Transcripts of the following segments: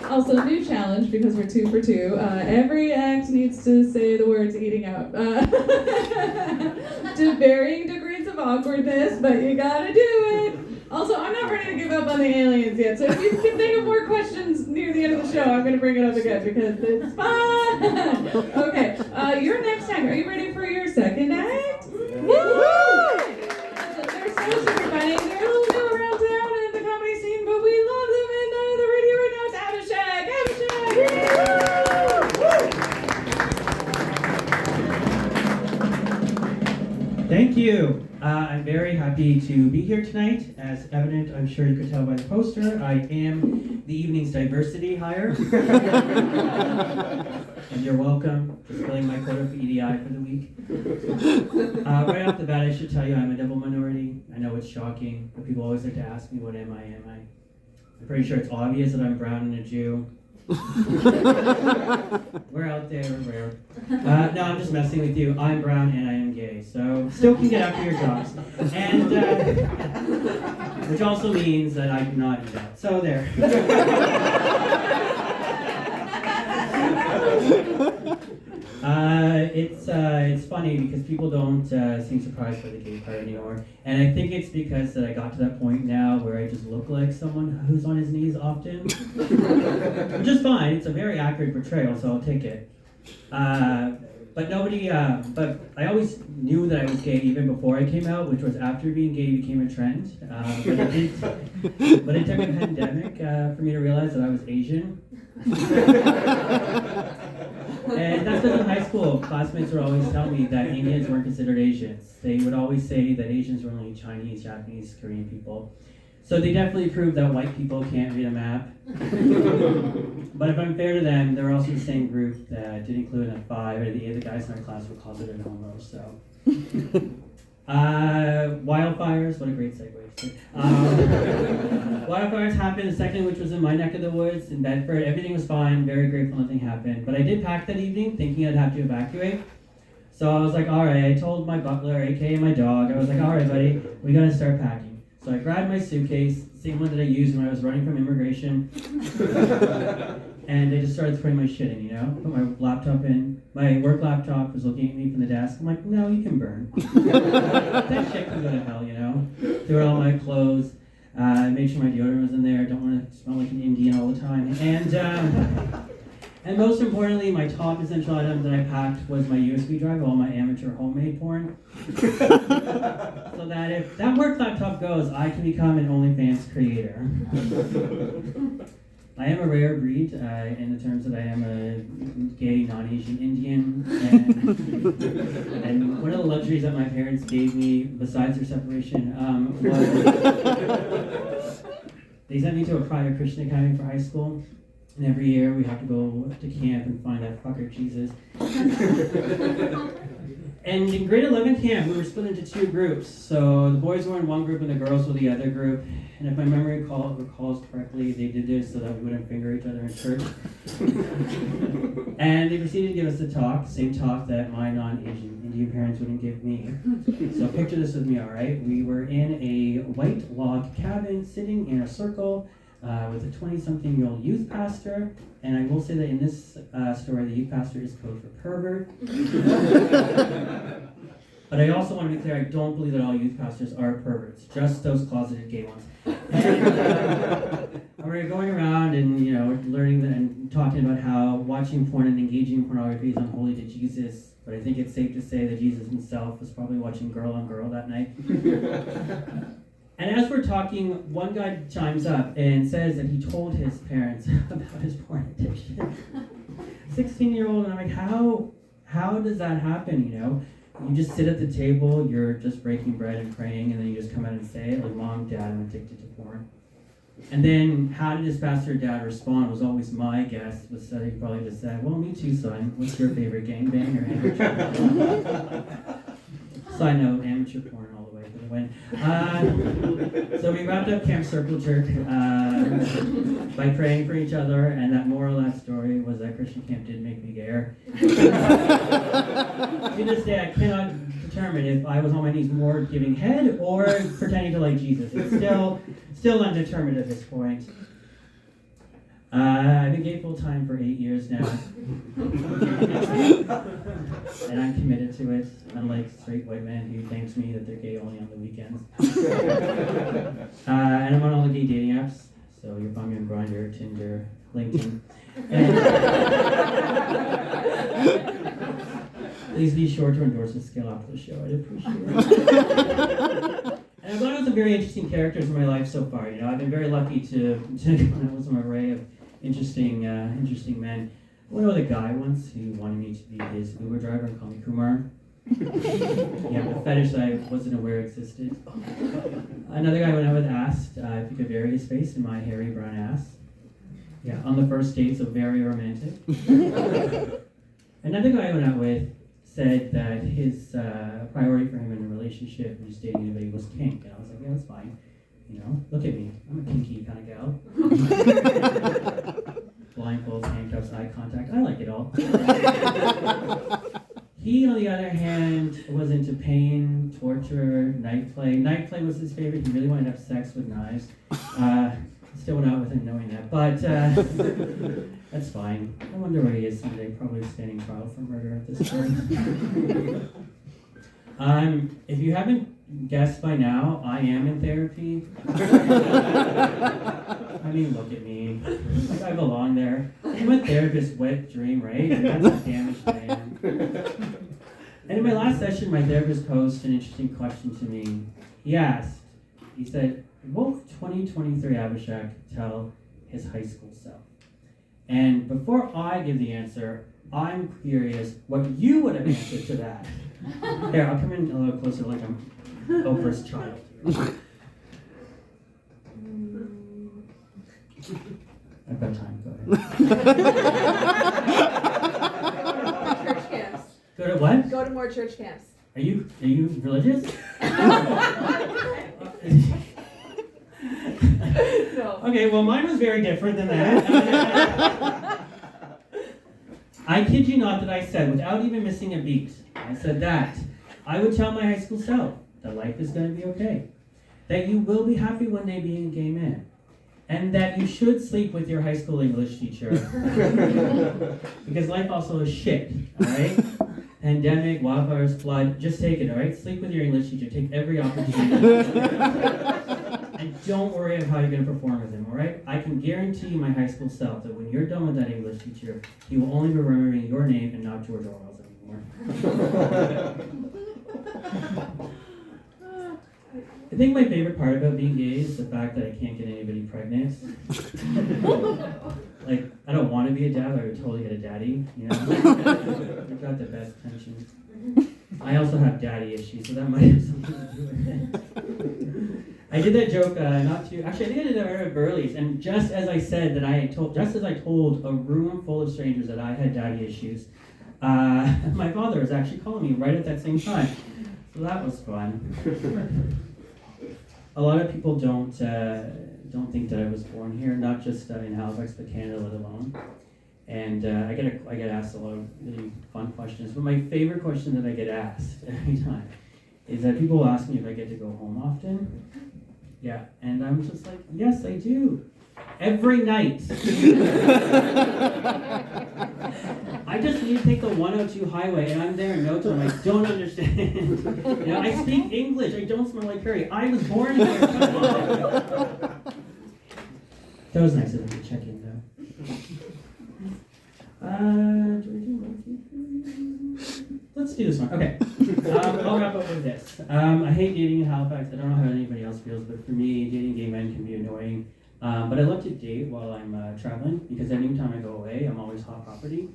Also, new challenge, because we're 2 for 2. Every act needs to say the words eating out. To varying degrees of awkwardness, but you gotta do it. Also, I'm not ready to give up on the aliens yet, so if you can think of more questions near the end of the show, I'm gonna bring it up again because it's fun! Okay, your next act, are you ready for your second act? Woo! They're so super funny. They're a little new around town in the comedy scene, but we love them, and the radio right now is Abhishek! Abhishek! Thank you. I'm very happy to be here tonight. As evident, I'm sure you could tell by the poster, I am the evening's diversity hire. And you're welcome for filling my quota for EDI for the week. Right off the bat, I should tell you I'm a double minority. I know it's shocking, but people always like to ask me, what am I? I'm pretty sure it's obvious that I'm brown and a Jew. We're out there, we're rare. No, I'm just messing with you. I'm brown and I am gay, so still can get after your jobs. And, which also means that I do not eat out. So there. It's funny because people don't seem surprised by the gay part anymore. And I think it's because that I got to that point now where I just look like someone who's on his knees often. Which is fine, it's a very accurate portrayal, so I'll take it. But I always knew that I was gay even before I came out, which was after being gay became a trend. But it took a pandemic for me to realize that I was Asian. And that's because in high school, classmates would always tell me that Indians weren't considered Asians. They would always say that Asians were only Chinese, Japanese, Korean people. So they definitely proved that white people can't read a map. But if I'm fair to them, they're also the same group that did include that 5 out of the 8 of the guys in our class were closeted homos, so. Wildfires, what a great segue. Wildfires happened the second, which was in my neck of the woods in Bedford. Everything was fine, very grateful nothing happened. But I did pack that evening thinking I'd have to evacuate. So I was like, all right, I told my butler, aka my dog, I was like, all right, buddy, we gotta start packing. So I grabbed my suitcase, same one that I used when I was running from immigration. And I just started putting my shit in, you know? Put my laptop in. My work laptop was looking at me from the desk. I'm like, no, you can burn. That shit can go to hell, you know? Threw out all my clothes. Made sure my deodorant was in there. Don't want to smell like an Indian all the time. And most importantly, my top essential item that I packed was my USB drive, all my amateur homemade porn. So that if that work laptop goes, I can become an OnlyFans creator. I am a rare breed in the terms that I am a gay, non-Asian Indian. And one of the luxuries that my parents gave me, besides their separation, was they sent me to a private Christian academy for high school. And every year we have to go to camp and find that fucker Jesus. And in grade 11 camp, we were split into 2 groups. So the boys were in one group and the girls were the other group. And if my memory recalls correctly, they did this so that we wouldn't finger each other in church. And they proceeded to give us the same talk that my non-Asian Indian parents wouldn't give me. So picture this with me, all right? We were in a white log cabin sitting in a circle with a 20-something-year-old youth pastor. And I will say that in this story, the youth pastor is code for pervert. But I also want to be clear, I don't believe that all youth pastors are perverts, just those closeted gay ones. And we're going around and, you know, learning and talking about how watching porn and engaging in pornography is unholy to Jesus. But I think it's safe to say that Jesus himself was probably watching Girl on Girl that night. And as we're talking, one guy chimes up and says that he told his parents about his porn addiction. 16-year-old, and I'm like, how does that happen, you know? You just sit at the table, you're just breaking bread and praying, and then you just come out and say it, like, Mom, Dad, I'm addicted to porn. And then how did his pastor dad respond was always my guess, was that he probably just said, well, me too, son. What's your favorite gangbang or amateur porn? Side note, amateur porn all the way for the win. So we wrapped up Camp Circle Jerk by praying for each other, and that moral of that story was that Christian camp did make me gayer. To this day, I cannot determine if I was on my knees more giving head or pretending to like Jesus. It's still undetermined at this point. I've been gay full time for 8 years now. And I'm committed to it, unlike straight white men who thanks me that they're gay only on the weekends. And I'm on all the gay dating apps, so you'll find me on Grindr, Tinder, LinkedIn. And please be sure to endorse the scale after the show. I'd appreciate it. And I've gone with some very interesting characters in my life so far. You know, I've been very lucky to come out with some array of interesting men. I went with a guy once who wanted me to be his Uber driver and call me Kumar. Yeah, a fetish that I wasn't aware existed. Another guy I went out with asked if he could bury his face in my hairy brown ass. Yeah, on the first date, so very romantic. Another guy I went out with said that his priority for him in a relationship was dating anybody was kink. And I was like, yeah, that's fine. You know, look at me. I'm a kinky kind of gal. Blindfolds, handcuffs, eye contact. I like it all. He, on the other hand, was into pain, torture, knife play. Knife play was his favorite. He really wanted to have sex with knives. Still went out with him knowing that, but that's fine. I wonder where he is someday. Probably standing trial for murder at this point. If you haven't guessed by now, I am in therapy. I mean, look at me. Like I belong there. I'm a therapist's wet dream, right? And that's how damaged I am. And in my last session, my therapist posed an interesting question to me. He said, what would 2023 Abhishek tell his high school self? And before I give the answer, I'm curious what you would have answered to that. Here, I'll come in a little closer like I'm Oprah's child. I've got time, go ahead. Church camps. Go to what? Go to more church camps. Are you religious? No. Okay, well mine was very different than that. I kid you not that I said, without even missing a beat, I said that I would tell my high school self that life is going to be okay, that you will be happy one day being a gay man, and that you should sleep with your high school English teacher, because life also is shit, alright? Pandemic, wildfires, flood, just take it, alright? Sleep with your English teacher, take every opportunity. And don't worry about how you're going to perform with him, alright? I can guarantee my high school self that when you're done with that English teacher, he will only be remembering your name and not George Orwell's anymore. I think my favorite part about being gay is the fact that I can't get anybody pregnant. Like, I don't want to be a dad, but I would totally get a daddy, you know? I've got the best pension. I also have daddy issues, so that might have something to do with it. I did that joke actually I think I did it at Burley's, and just as I told a room full of strangers that I had daddy issues, my father was actually calling me right at that same time. So that was fun. A lot of people don't think that I was born here, not just in Halifax, but Canada, let alone. And I get asked a lot of really fun questions. But my favorite question that I get asked every time is that people ask me if I get to go home often. Yeah, and I'm just like, yes, I do. Every night. I just need to take the 102 highway, and I'm there in no time. I don't understand. You know, I speak English. I don't smell like curry. I was born here. Come on. That was nice of them to check in, though. Let's do this one. Okay. I'll wrap up with this. I hate dating in Halifax. I don't know how anybody else feels, but for me, dating gay men can be annoying. But I love to date while I'm traveling, because anytime I go away, I'm always hot property.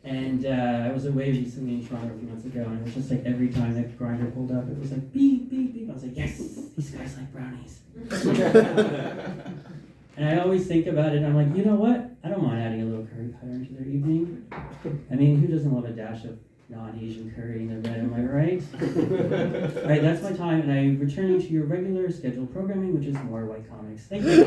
And I was away recently in Toronto a few months ago, and it was just like every time that Grindr pulled up, it was like beep, beep, beep. I was like, yes, these guys like brownies. And I always think about it, and I'm like, you know what? I don't mind adding a little curry powder into their evening. I mean, who doesn't love a dash of non-Asian curry in their bed, am I right? All right, that's my time, and I'm returning to your regular scheduled programming, which is more white comics. Thank you.